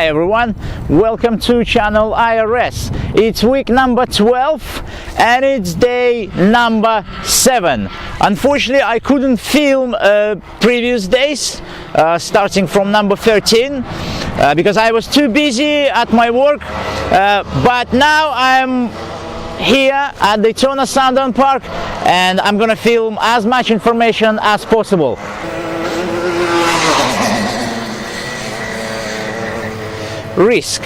Hi everyone, welcome to channel IRS. It's week number 12 and it's day number 7. Unfortunately, I couldn't film previous days starting from number 13 because I was too busy at my work, but now I'm here at Daytona Sandown Park and I'm gonna film as much information as possible. Risk.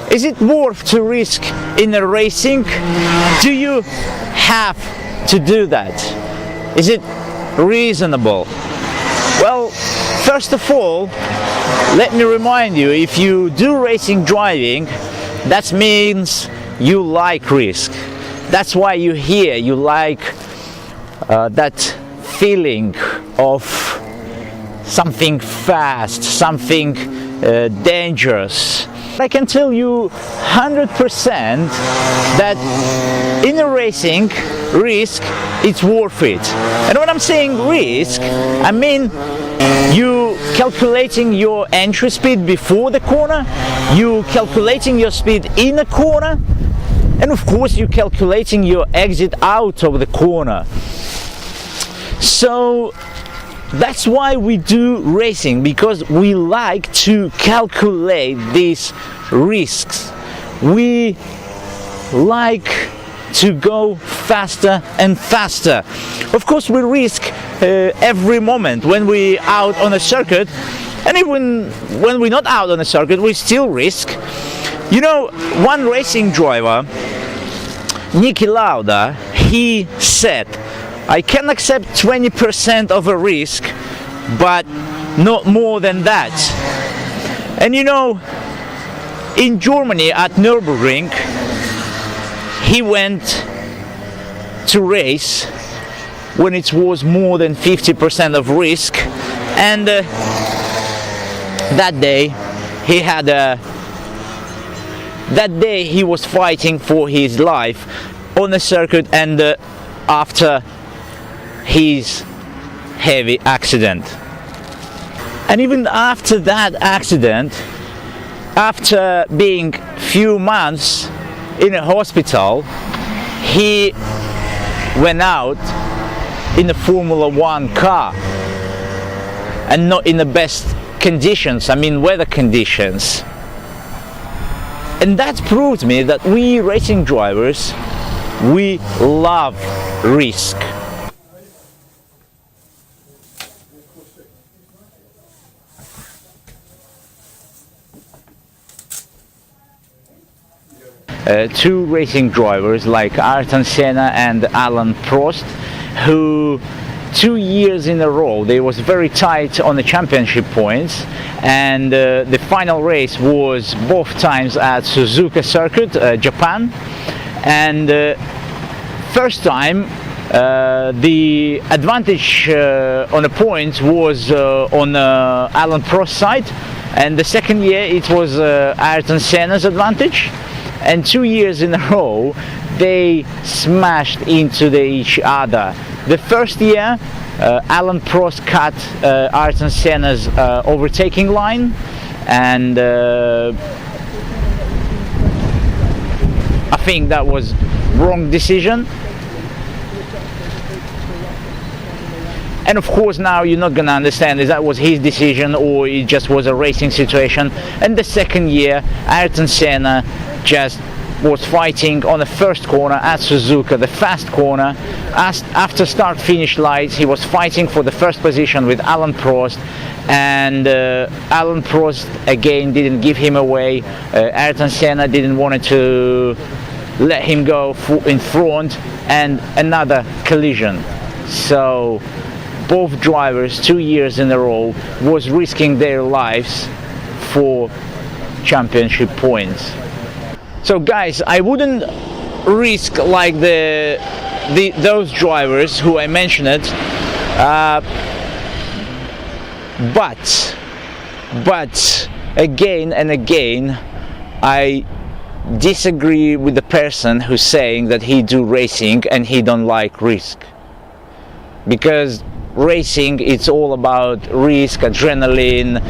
Is it worth to risk in a racing? Do you have to do that? Is it reasonable? Well, first of all, let me remind you, if you do racing driving, that means you like risk. That's why you're here. You like that feeling of something fast, something dangerous. I can tell you 100% that in a racing, risk, it's worth it. And when I'm saying risk, I mean you calculating your entry speed before the corner, you calculating your speed in a corner, and of course you calculating your exit out of the corner. So that's why we do racing, because we like to calculate these risks. We like to go faster and faster. Of course, we risk every moment when we out on a circuit, and even when we're not out on a circuit, we still risk. You know, one racing driver, Niki Lauda, he said, I can accept 20% of a risk, but not more than that. And you know, in Germany at Nürburgring, he went to race when it was more than 50% of risk, and that day he was fighting for his life on the circuit, and after his heavy accident. And even after that accident, after being few months in a hospital, he went out in a Formula 1 car, and not in the best conditions, I mean weather conditions. And that proved me that we racing drivers, we love risk. Two racing drivers like Ayrton Senna and Alain Prost, who 2 years in a row they was very tight on the championship points, and the final race was both times at Suzuka circuit, Japan, and first time the advantage on the points was on Alain Prost's side, and the second year it was Ayrton Senna's advantage. And 2 years in a row they smashed into each other. The first year Alain Prost cut Ayrton Senna's overtaking line, and I think that was wrong decision. And of course now you're not gonna understand if that was his decision or it just was a racing situation. And the second year Ayrton Senna just was fighting on the first corner at Suzuka, the fast corner. After start-finish lights, he was fighting for the first position with Alain Prost, and Alain Prost again didn't give him away. Ayrton Senna didn't want to let him go in front, and another collision. So both drivers 2 years in a row was risking their lives for championship points. So guys, I wouldn't risk like those drivers who I mentioned it, but again and again I disagree with the person who's saying that he do racing and he don't like risk, because racing, it's all about risk, adrenaline,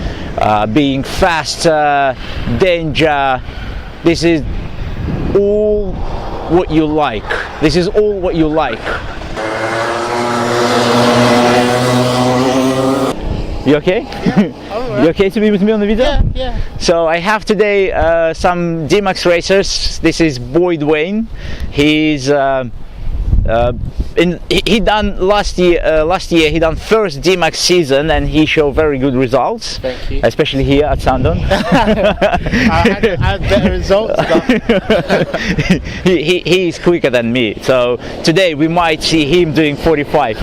being faster, danger. This is all what you like. This is all what you like. You okay? Yeah, You okay to be with me on the video? yeah. So I have today some D-Max racers. This is Boyd Wayne. He's he done last year he done first D-Max season, and he showed very good results. Thank you. Especially here at Sandown. I had better results. He's quicker than me, so today we might see him doing 45.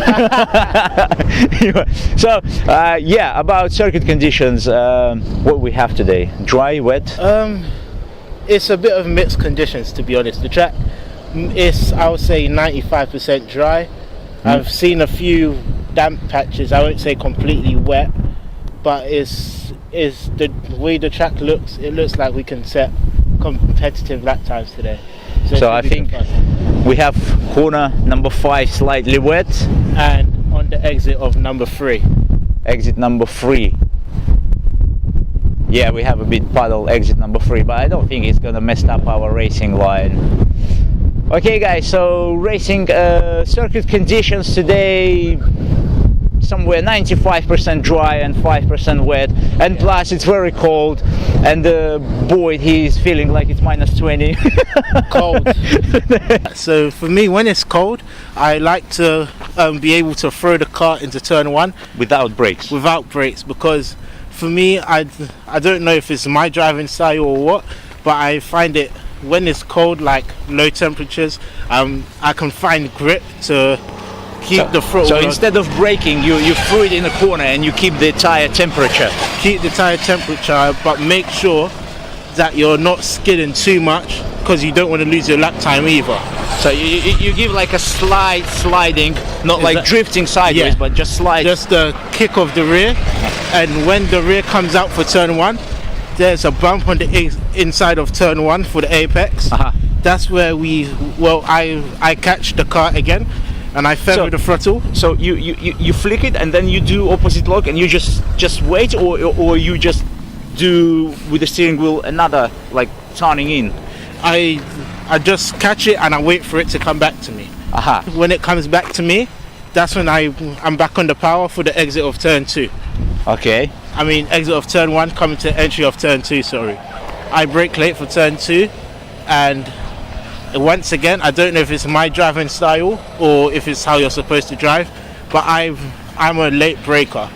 So yeah, about circuit conditions, what we have today: dry, wet. It's a bit of mixed conditions, to be honest. The track is, I would say, 95% dry. I've seen a few damp patches. I won't say completely wet, but it's the way the track looks. It looks like we can set competitive lap times today. So I think we have corner number 5 slightly wet, and on the exit of number 3. Exit number 3. Yeah, we have a bit puddle exit number 3, but I don't think it's gonna mess up our racing line. Okay guys, so racing circuit conditions today, somewhere 95% dry and 5% wet, and plus it's very cold, and Boyd, he's feeling like it's minus 20. Cold. So for me, when it's cold, I like to be able to throw the car into turn 1 without brakes. Without brakes, because for me, I don't know if it's my driving style or what, but I find it, when it's cold, like low temperatures, I can find grip to keep the throttle. So instead of braking, you throw it in the corner and you keep the tire temperature. Keep the tire temperature, but make sure that you're not skidding too much, because you don't want to lose your lap time either. So you give like a sliding, not like drifting sideways, yeah, but just slide. Just the kick of the rear, and when the rear comes out for turn 1, there's a bump on the inside of turn 1 for the apex. That's where I catch the car again, and I feather the throttle. So you flick it, and then you do opposite lock, and you just wait, or you just do with the steering wheel another like turning in. I just catch it and I wait for it to come back to me. When it comes back to me, that's when I'm back on the power for the exit of turn 2. Okay. I mean, exit of turn 1 coming to entry of turn 2, sorry. I brake late for turn 2, and once again, I don't know if it's my driving style or if it's how you're supposed to drive, but I'm a late braker.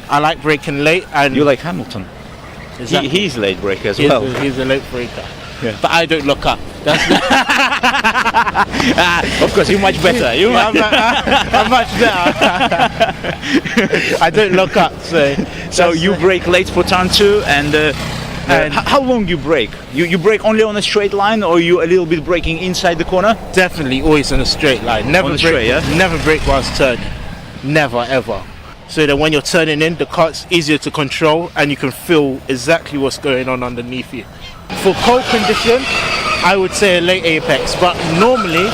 I like braking late. And you like Hamilton? He's late braker as well. He's a late braker. Yeah. But I don't look up. That's of course, you're much better. I'm much better. I don't look up. So you brake late for turn 2, and how long you brake? You brake only on a straight line, or you a little bit braking inside the corner? Definitely always on a straight line. Never brake. Yeah? Never brake whilst turning. Never ever. So that when you're turning in, the car's easier to control, and you can feel exactly what's going on underneath you. For cold condition, I would say a late apex, but normally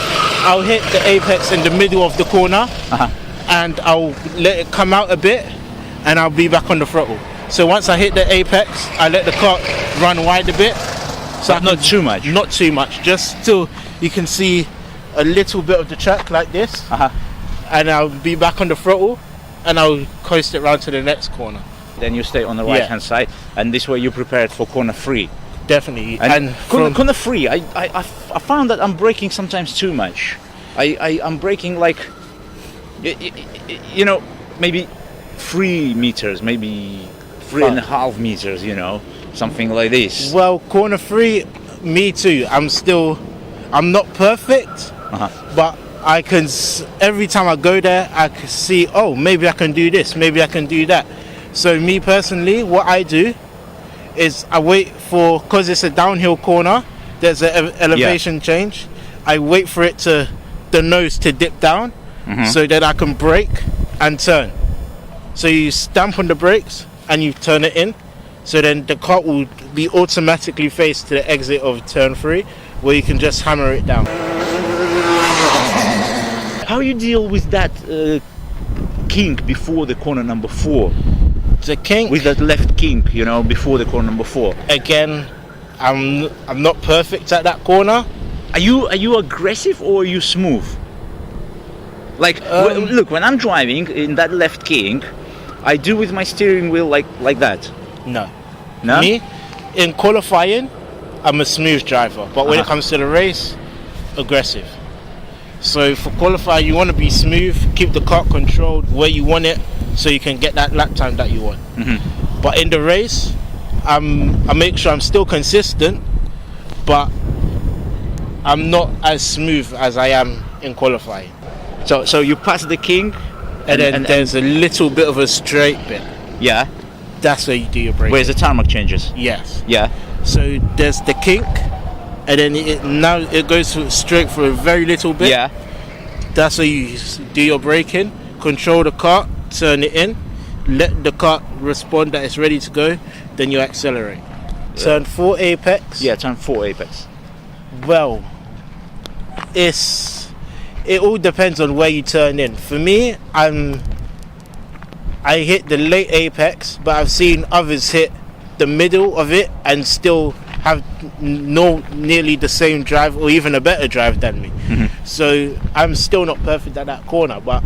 I'll hit the apex in the middle of the corner, and I'll let it come out a bit, and I'll be back on the throttle. So once I hit the apex, I let the car run wide a bit. So not too much. Not too much, just till you can see a little bit of the track like this, and I'll be back on the throttle, and I'll coast it round to the next corner. Then you stay on the right hand side, and this way you prepared for corner 3. Definitely. And corner 3, I found that I'm braking sometimes too much. I'm braking like, you know, maybe 3 meters, maybe 3.5 meters, you know, something like this. Well, corner 3, me too. I'm not perfect, but I can, every time I go there, I can see, oh, maybe I can do this, maybe I can do that. So me personally, what I do is I wait for, because it's a downhill corner, there's an elevation change, I wait for it to, the nose to dip down, so that I can brake and turn. So you stamp on the brakes and you turn it in, so then the car will be automatically faced to the exit of turn 3, where you can just hammer it down. How you deal with that kink before the corner number 4. The kink, With that left kink, you know, before the corner number 4. again, I'm not perfect at that corner. Are you aggressive or are you smooth? Like, look, when I'm driving in that left kink, I do with my steering wheel like that. No. No? Me, in qualifying, I'm a smooth driver, but when it comes to the race, aggressive. So for qualifying, you want to be smooth, keep the car controlled where you want it, so you can get that lap time that you want. But in the race, I make sure I'm still consistent, but I'm not as smooth as I am in qualifying. So you pass the kink, And then there's a little bit of a straight bit. yeah, That's where you do your braking. where's the tarmac changes. Yes. Yeah. So there's the kink, and then now it goes straight for a very little bit. Yeah. That's where you do your braking, control the car, turn it in, let the car respond that it's ready to go, then you accelerate. Turn 4 apex. Yeah, turn 4 apex. Well, it all depends on where you turn in. For me, I hit the late apex, but I've seen others hit the middle of it and still have nearly the same drive or even a better drive than me. So I'm still not perfect at that corner, but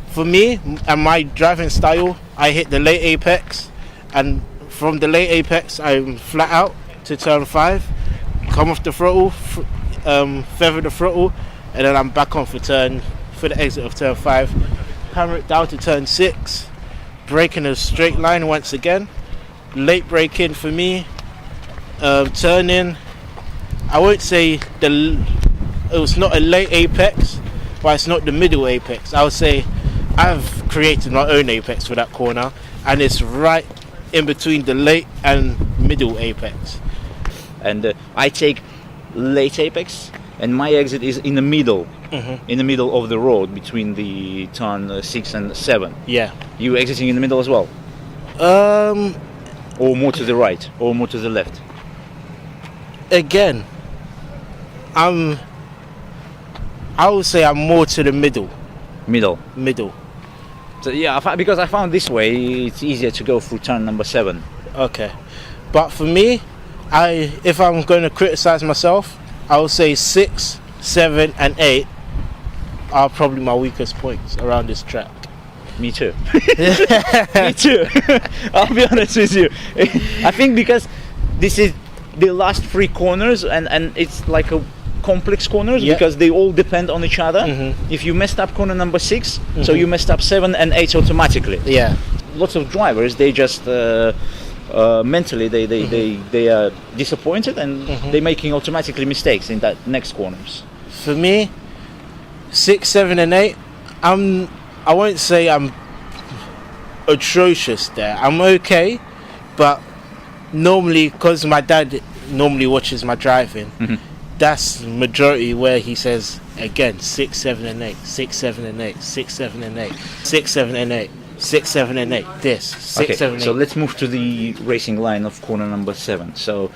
for me and my driving style, I hit the late apex, and from the late apex I'm flat out to turn 5, come off the throttle, feather the throttle, and then I'm back on for the exit of turn 5, hammer it down to turn 6, brake in a straight line once again, late braking for me, turning, I won't say it was not a late apex, but it's not the middle apex. I would say I've created my own apex for that corner, and it's right in between the late and middle apex. And I take late apex, and my exit is in the middle, in the middle of the road between the turn 6 and 7. Yeah. You exiting in the middle as well, or more to the right, or more to the left? Again, I would say I'm more to the middle. Middle. So yeah, because I found this way it's easier to go through turn number 7. Okay, but for me, if I'm going to criticize myself, I would say 6, 7, and 8 are probably my weakest points around this track. Me too. Me too. I'll be honest with you. I think because this is the last 3 corners, and it's like a complex corners, because they all depend on each other. If you messed up corner number 6, so you messed up 7 and 8 automatically. Yeah. Lots of drivers, they just mentally they are disappointed, and they're making automatically mistakes in that next corners. For me, 6, 7, and 8, I won't say I'm atrocious there. I'm okay, but normally, because my dad normally watches my driving, that's majority where he says again 6, 7, and 8, 6, 7, and 8, 6, 7, and 8, 6, 7, and 8, 6, 7, and 8. This 6, 7, 8. So let's move to the racing line of corner number 7. So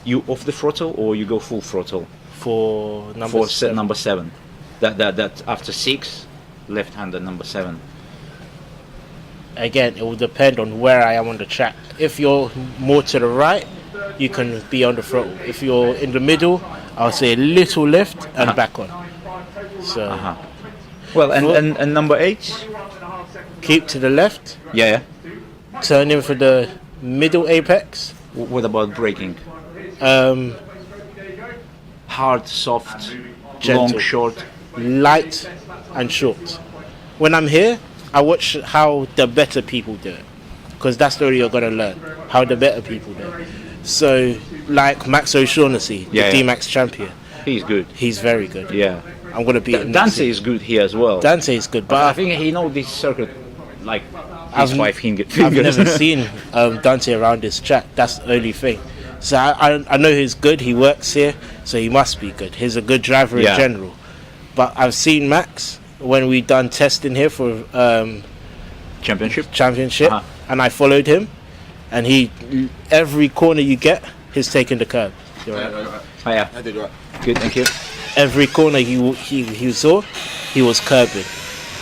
you off the throttle or you go full throttle for number 7. Number 7. That after 6, left-hander number 7. Again, it will depend on where I am on the track. If you're more to the right, you can be on the throttle. If you're in the middle, I'll say a little left and back on. So, well, and number 8, keep to the left. Yeah. Turn in for the middle apex. What about braking? Hard, soft, gentle, long, short, light, and short. When I'm here, I watch how the better people do it, because that's the way you're going to learn how the better people do it. So, like Max O'Shaughnessy, the D-Max champion. He's good. He's very good. Yeah. I'm going to beat him. Dante is good here as well. Dante is good, but I think he knows this circuit like his 5 fingers. I've never seen Dante around this track. That's the only thing. So I know he's good. He works here, so he must be good. He's a good driver in general. But I've seen Max when we done testing here for championship, and I followed him, and he every corner you get, he's taking the curb. You're right. Oh, yeah. I did right. Good, thank you. Every corner he saw, he was curbing.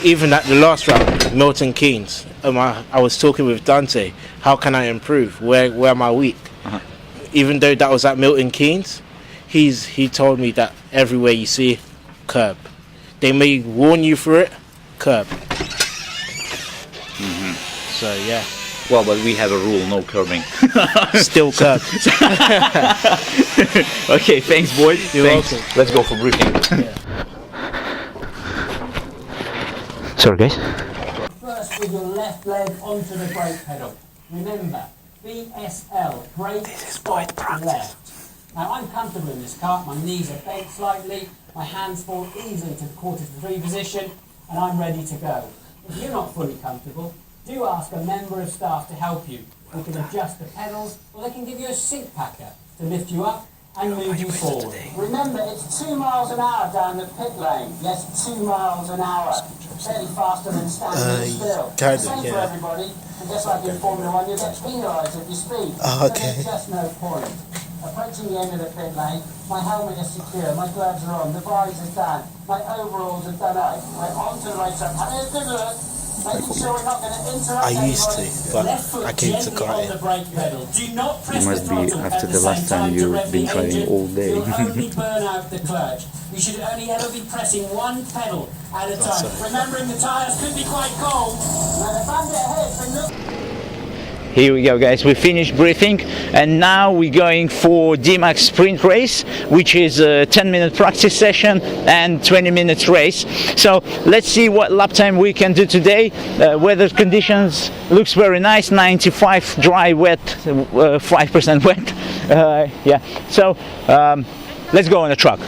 even at the last round, Milton Keynes, I was talking with Dante. How can I improve? Where am I weak? Even though that was at Milton Keynes, he told me that everywhere you see, curb. They may warn you for it, curb. So yeah. Well, but we have a rule, no curbing. Still curb. Okay, thanks, Boyd. You're thanks. welcome. Let's go for briefing. Sorry, guys. First with your left leg onto the brake pedal. Remember, BSL, brake, stop, left. Now I'm comfortable in this car, my knees are bent slightly, my hands fall easily to the 1/4 to 3 position, and I'm ready to go. If you're not fully comfortable, do ask a member of staff to help you. They can adjust the pedals, or they can give you a seat packer to lift you up and move you forward. Remember, it's 2 miles an hour down the pit lane. Yes, 2 miles an hour. Fairly faster than standing still. Same for everybody. And just like in Formula 1, you get penalised if you speed. Oh, okay. There's just no point. Approaching the end of the pit lane, my helmet is secure, my gloves are on, the visor's down, my overalls are done up. We're on to the racetrack. Having a good look. Making sure we're not going to interrupt. I used to, but I came to karting. It must be after the last time you've been trying all day. You'll only burn out the clutch. You should only ever be pressing one pedal at a time. Remembering the tyres could be quite cold. Now the bandit ahead's been looking. Here we go, guys. We finished briefing, and now we're going for D-Max sprint race, which is a 10-minute practice session and 20 minutes race. So let's see what lap time we can do today. Weather conditions looks very nice, 95 dry, wet, 5% wet. Yeah. So let's go on the truck.